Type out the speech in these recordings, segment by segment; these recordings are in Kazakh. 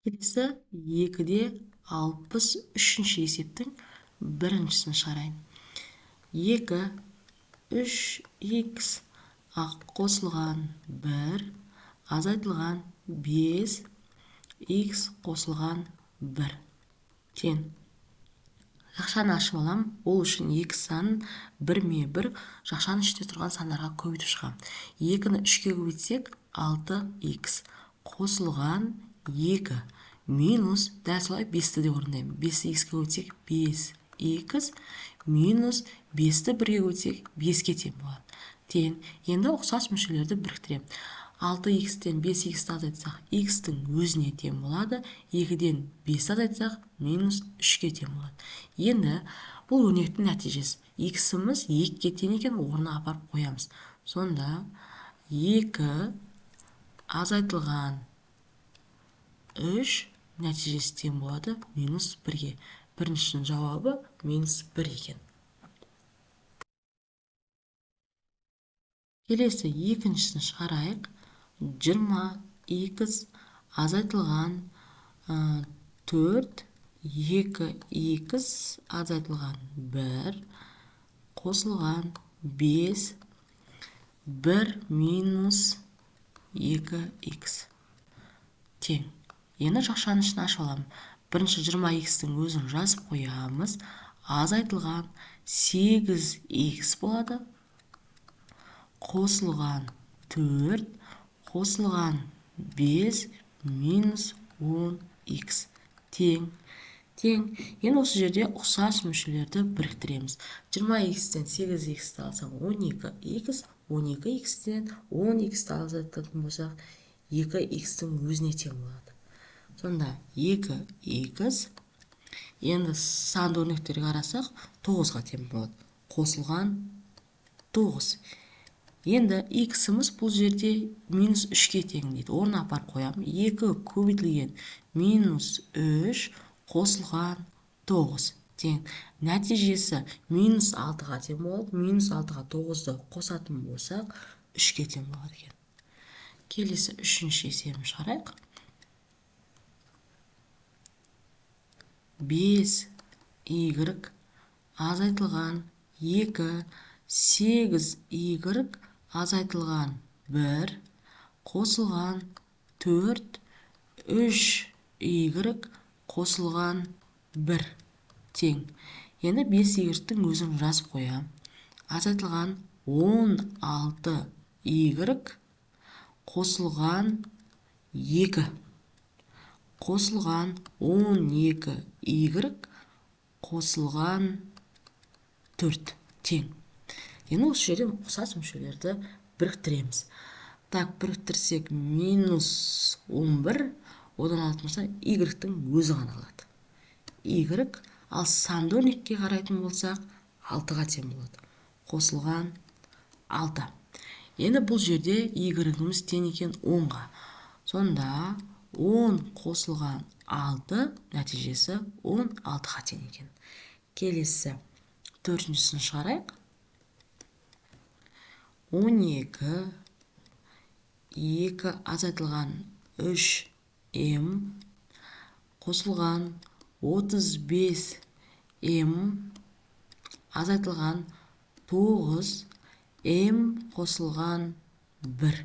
Келесі 2-де 63-ші есептің біріншісін шығарайын. 2, 3х қосылған 1, азайтылған 5х қосылған 1. Тең. Жақшаны ашып алам. Ол үшін екі санын 1-1 жақшаның ішінде тұрған сандарға көбейтіп шығам. 2-ні 3-ке көбейтсек 6х қосылған 2 минус, дәл солай 5-ті де орындаймын. 5-ті х-ке көбейтсек 5х минус 5-ті 1-ге көбейтсек 5-ке тең болады. Тең. Енді ұқсас мүшелерді біріктіремін. 6х-тен 5х-ті азайтсақ, х-тің өзіне тең болады. 2-ден 5-ті азайтсақ, минус 3-ке тең болады. Енді бұл өрнектің нәтижесі. Х-іміз 2-ке тең екен, орнына апарып қоямыз. Сонда 2 азайтылған 3 нәтижесі тең болады минус 1-ге. Біріншінің жауабы минус 1 екен. Келесі екіншісін шығарайық. 20х азайтылған 4, 2х азайтылған 1 қосылған 5, 1 минус 2х тең. Енді жақшаның ішін ашып аламын. Бірінші 20х-тің өзін жазып қоямыз. Азайтылған 8х болады. Қосылған 4, қосылған 5 минус 10х тең. Тең. Енді осы жерде ұқсас мүшелерді біріктіреміз. 20х-тен 8х-ті алсақ 12х, 12х-тен 10х-ті азайтатын болсақ 2х-тің өзіне тең болады. Сонда 2х, енді санды өрнектерге қарасақ 9-ға тең болады. Қосылған 9. Енді х-іміз бұл жерде минус 3-ке тең дейді. Орнына апарып қоямын. 2 көбейтілген минус 3 қосылған 9 тең. Нәтижесі минус 6-ға тең болады. Минус 6-ға 9-ды қосатын болсақ 3-ке тең болады екен. Келесі үшінші есебін шығарайық. 5y азайтылған 2, 8y азайтылған 1 қосылған 4, 3y қосылған 1 тең. Енді 5y-тің өзін жазып қоям. Азайтылған 16y қосылған 2 қосылған 12y қосылған 4 тең. Енді осы жерде ұқсас мүшелерді біріктіреміз. Так, біріктірсек минус 11, одан алатын болса y-тің өзі ғана қалады. Y, ал санды өрнекке қарайтын болсақ 6-ға тең болады. Қосылған 6. Енді бұл жерде y-іміз тең екен 10-ға. Сонда 10 қосылған 6 нәтижесі 16-ға тең екен. Келесі төртіншісін шығарайық. 12, 2 азайтылған 3m қосылған 35m азайтылған 9m қосылған 1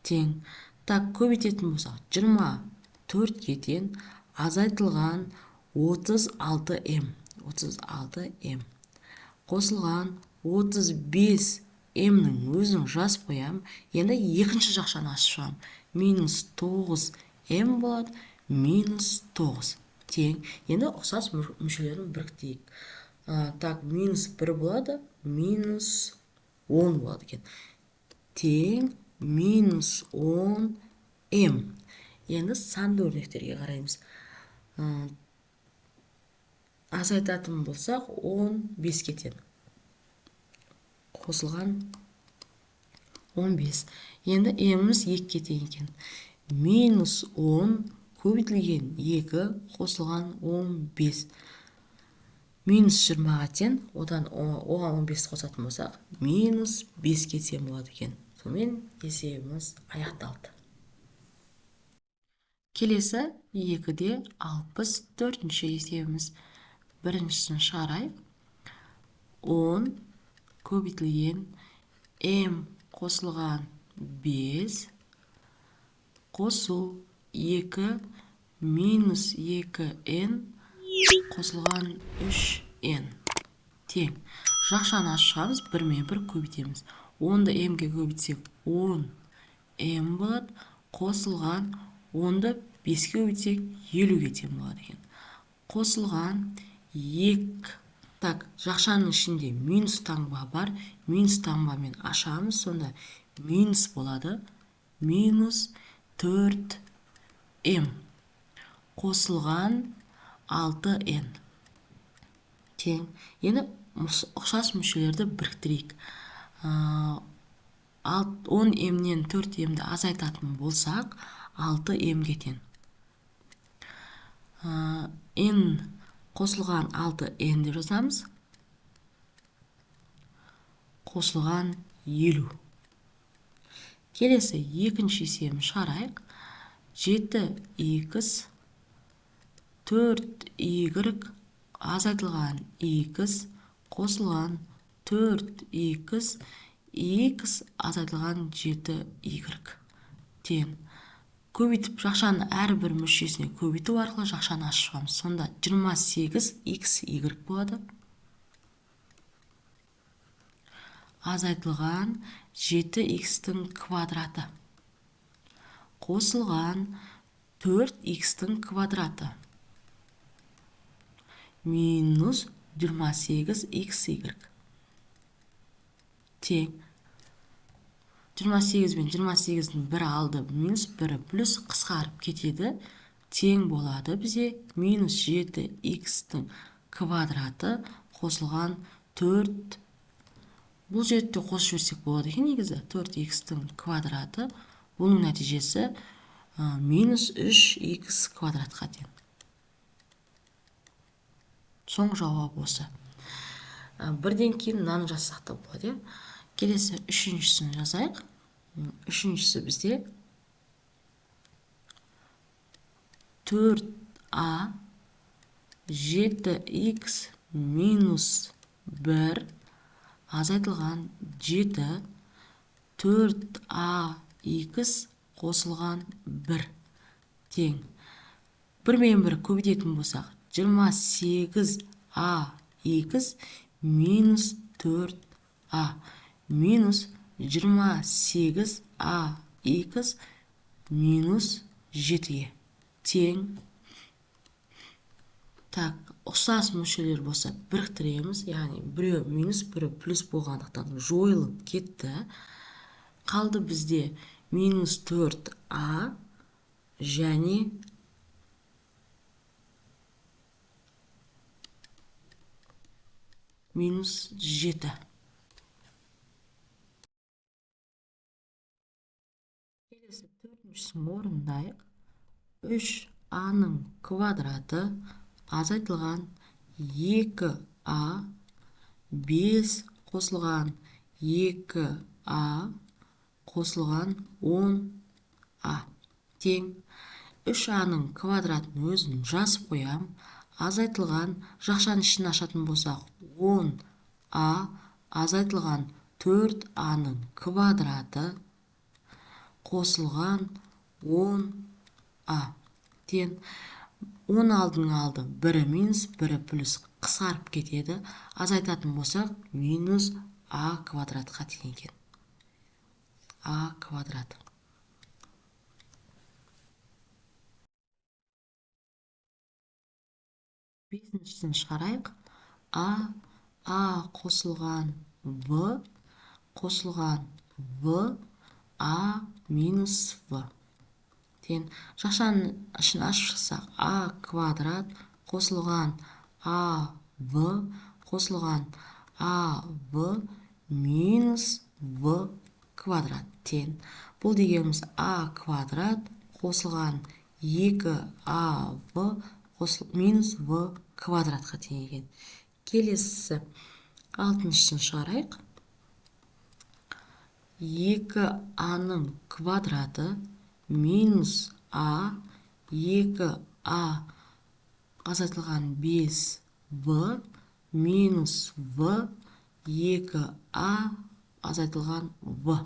тең. Так, көбейтетін болсақ 24-ке тең азайтылған 36m қосылған 35m-нің өзін жазып қоям. Енді екінші жақшаны ашып шығам. Минус 9m болады. Минус 9 тең. Енді ұқсас мүшелерін біріктейік. Так, минус 1 болады. Минус 10 болады екен. Тең минус 10m. Енді санды өрнектерге қараймыз. Азайтатын болсақ 15-ке тең. Қосылған 15. Енді m-іміз 2-ке тең екен. Минус 10 көбейтілген 2 қосылған 15. Минус 20-ға тең. Оған 15 қосатын болсақ минус 5-ке тең болады екен. Сонымен есебіміз аяқталды. Келесі 2-де 64-ші есебіміз. Біріншісін шығарайық. 10 көбейтілген м қосылған 5 қосу 2 минус 2n қосылған 3n тең. Жақшаны ашып шығамыз, 1-1 көбейтеміз. 10-ды м-ге көбейтсек 10 м болады, қосылған 10-ды 5-ге көбейтсек 50-ге тең болады екен. Қосылған 2. Так, жақшаның ішінде минус таңба бар. Минус таңбамен ашамыз, сонда минус болады. Минус 4м қосылған 6n тең. Енді ұқсас мүшелерді біріктірейік. 10м-нен 4м-ді азайтатын болсақ, 6м-ге тең. n қосылған 6n деп жазамыз. Қосылған 50. Келесі екінші есебін шығарайық. 7x 4y азайтылған x қосылған 4x x азайтылған 7y тең. Көбейтіп, жақшаның әрбір мүшесіне көбейту арқылы жақшаны ашып шығамыз. Сонда 28xy болады. Азайтылған 7x-тің квадраты қосылған 4x-тің квадраты минус 28xy тең. 28 мен 28-дің бірі алды, минус 1 плюс қысқарып кетеді. Тең болады бізе минус 7x-тің квадраты қосылған 4. Бұл жерде қосып жіберсек болады екен негізі. 4x-тің квадраты. Бұның нәтижесі минус 3x квадратқа тең. Соң жауап осы. Бірден кейін мынаны жазсақ та болады. Келесі үшіншісін жазайық. Үшіншісі бізде 4a 7x минус 1 азайтылған 7 4ax қосылған 1 тең. 1-1 көбейтетін болсақ, 28ax минус 4a минус 28ax минус 7-ге тең. Так, ұқсас мүшелер болса біріктіреміз, яғни біреу минус, біреу плюс болғандықтан жойылып кетті. Қалды бізде минус 4a және минус 7. Келесі төртіншісін орындайық. 3a-ның квадраты азайтылған 2a 5 қосылған 2a қосылған 10a тең. 3a-ның квадратын өзін жазып қоям. Азайтылған, жақшаның ішін ашатын болсақ, 10a азайтылған 4a-ның квадраты қосылған 10a тең. 10 алдың алды 1 минус 1 плюс қысқарып кетеді. Азайтатын болсақ, минус a квадратқа тең екен. a квадрат. Бесіншісін шығарайық. a қосылған v қосылған v a минус v тең. Жақшаның ішін ашып шықсақ, a квадрат қосылған a v қосылған a v минус v квадрат тең. Бұл дегеніміз a квадрат қосылған 2a v минус v квадратқа тең екен. Келесі алтыншысын шығарайық. 2a-ның квадраты минус a 2а азайтылған 5в минус в 2а азайтылған в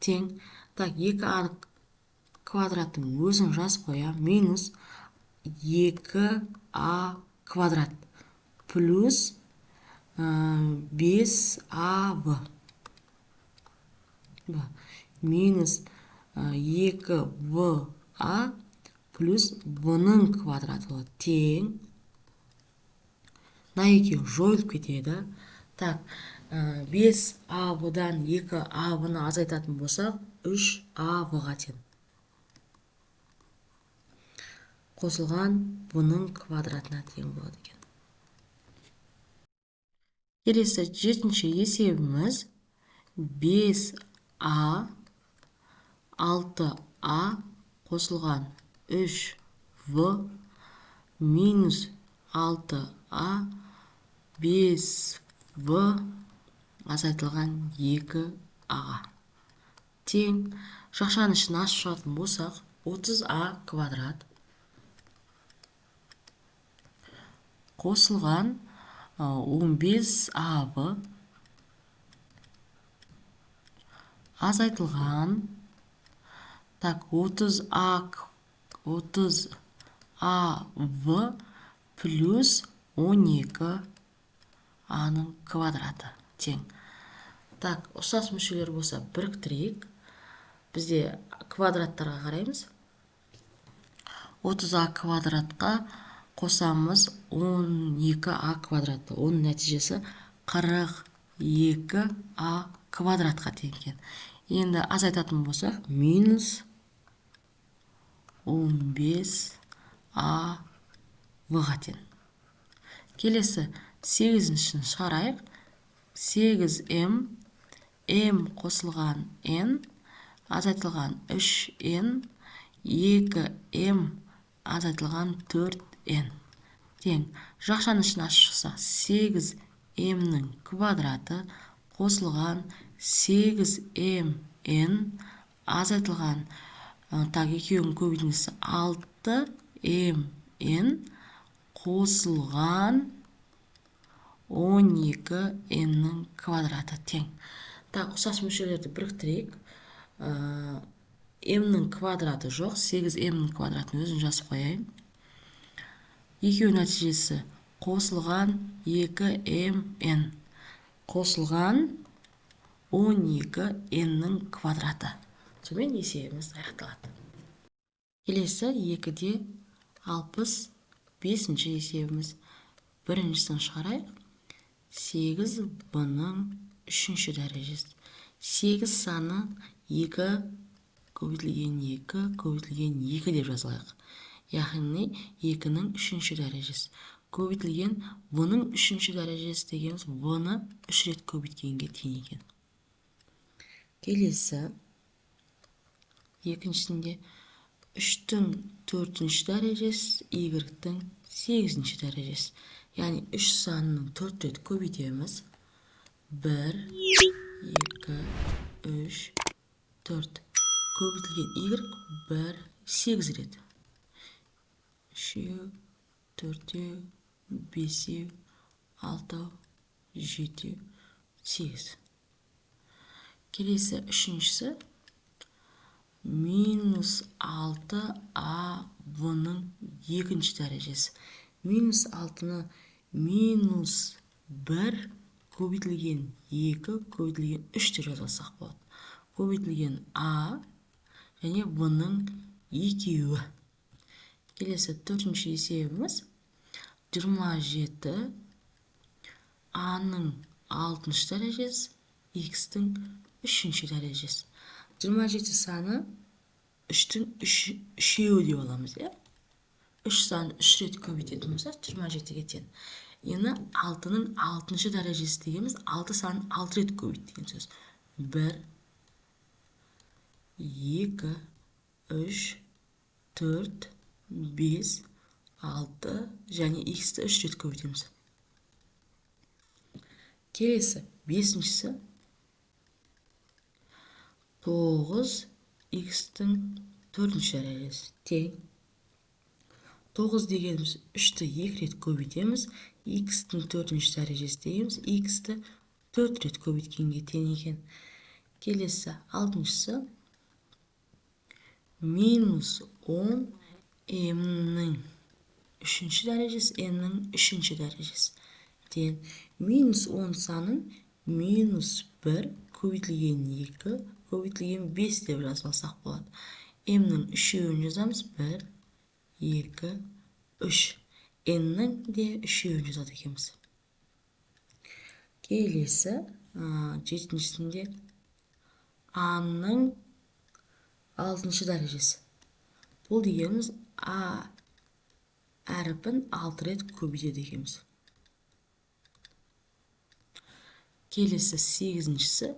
тең. Так, 2а квадраттың өзін жазып қоям. Минус 2а квадрат плюс 5av минус 2va плюс v-ның квадраты болады. Тең. Мына екеуі жойылып кетеді. Так, 5av-дан 2av-ны азайтатын болсақ, 3av-ға тең. Қосылған v-ның квадратына тең болады екен. Келесі 7-ші есебіміз 5а 6а қосылған 3v минус 6а 5v азайтылған 2а тең. Шақшаның ішін ашып шығатын болсақ, 30а квадрат қосылған 15av азайтылған 30av плюс 12аның квадраты тең. Так, ұқсас мүшелер болса біріктірейік. Бізде квадраттарға қараймыз. 30а квадратқа қосамыз 12а квадратты. Оның нәтижесі 42а квадратқа тең екен. Енді азайтатын болсақ, минус 15а-ға тең. Келесі 8-шін шығарайық. 8m, m қосылған n, азайтылған 3n, 2m азайтылған 4n. Тең. Жақшаның ішін ашып шықсақ, 8m-ның квадраты қосылған 8mn азайтылған, так, екеуінің көбейтіндісі 6mn қосылған 12n-ның квадраты тең. Так, ұқсас мөлшерлерді біріктірейік. m-ның квадраты жоқ, 8m-ның квадратын өзін жазып қояйын. Екеуі нәтижесі қосылған 2mn қосылған 12n-ның квадраты. Сонымен есебіміз аяқталады. Келесі 2-де 65-ші есебіміз. Біріншісін шығарайық. 8b-ның 3-ші дәрежесі. 8 саны 2 көбейтілген 2 көбейтілген 2 деп жазылайық. Яғни 2-ның 3-ші дәрежесі. Көбейтілген v-ның 3-ші дәрежесі дегеніміз v-ны 3 рет көбейткенге тең екен. Келесі екіншісінде 3-тің 4-ші дәрежесі, y-тің 8-ші дәрежесі. Яғни 3 санының 4 рет көбейтеміз. 1, 2, 3, 4. Көбейтілген y 1, 8 рет. 3, 4, 5, 6, 7, 8. Келесі үшіншісі минус 6а v-ның 2-ші дәрежесі. Минус 6-ны минус 1 көбейтілген 2 көбейтілген 3 деп жазылсақ болады. Көбейтілген а және v-ның 2-і. Келесі 4-ші есебіміз 27 а-ның 6-ші дәрежесі, x-тің 3-ші дәрежесі. 27 саны 3-тің 3-еуі деп аламыз, е? 3 саны 3 рет көбейтетін болсақ, 27-ге тең. Енді 6-ның 6-ші дәрежесі дегеніміз 6 санын 6 рет көбейт деген сөз. 1, 2, 3, 4, 5, 6 және x-ті 3 рет көбейтеміз. Келесі 5-шісі 9 x-тің 4-ші дәрежесі тең. 9 дегеніміз 3-ті 2 рет көбейтеміз. X-тің 4-ші дәрежесі дейміз. X-ті 4 рет көбейткенге тең екен. Келесі, алтыншысы. Минус 10 m-нің 3-ші дәрежесі, n-нің 3-ші дәрежесі. Тең. Минус 10 санын минус 1 көбейтілген 2 көбейтілген 5 деп жазбасақ болады. M-нің 3-еуін жазамыз. 1, 2, 3. N-нің де 3-еуін жазады екенбіз. Келесі, 7-шісінде A-ның 6-шы дәрежесі. Бұл дегеніміз A әріпін 6 рет көбейтеді екенбіз. Келесі 8-шісі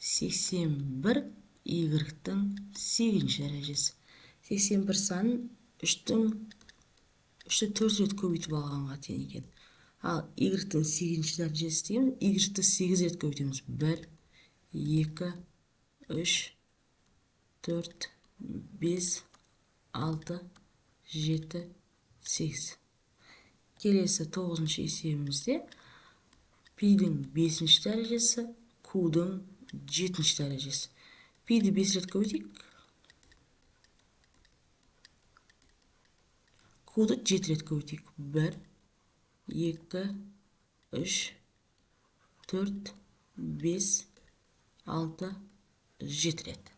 81 Y-тің 8-ші дәрежесі. 81 санын 3-ті 4 рет көбейтіп алғанға тең екен. Ал Y-тің 8-ші дәрежесі дейміз. Y-ті 8 рет көбейтеміз. 1, 2, 3, 4, 5, 6, 7, 8. Келесі 9-ші есебімізде пидің 5-ші дәрежесі, Q-дің 7-ші дәрежесі. Пиді 5 рет көбейтейік. Q-ды 7 рет көбейтейік. 1, 2, 3, 4, 5, 6, 7 рет.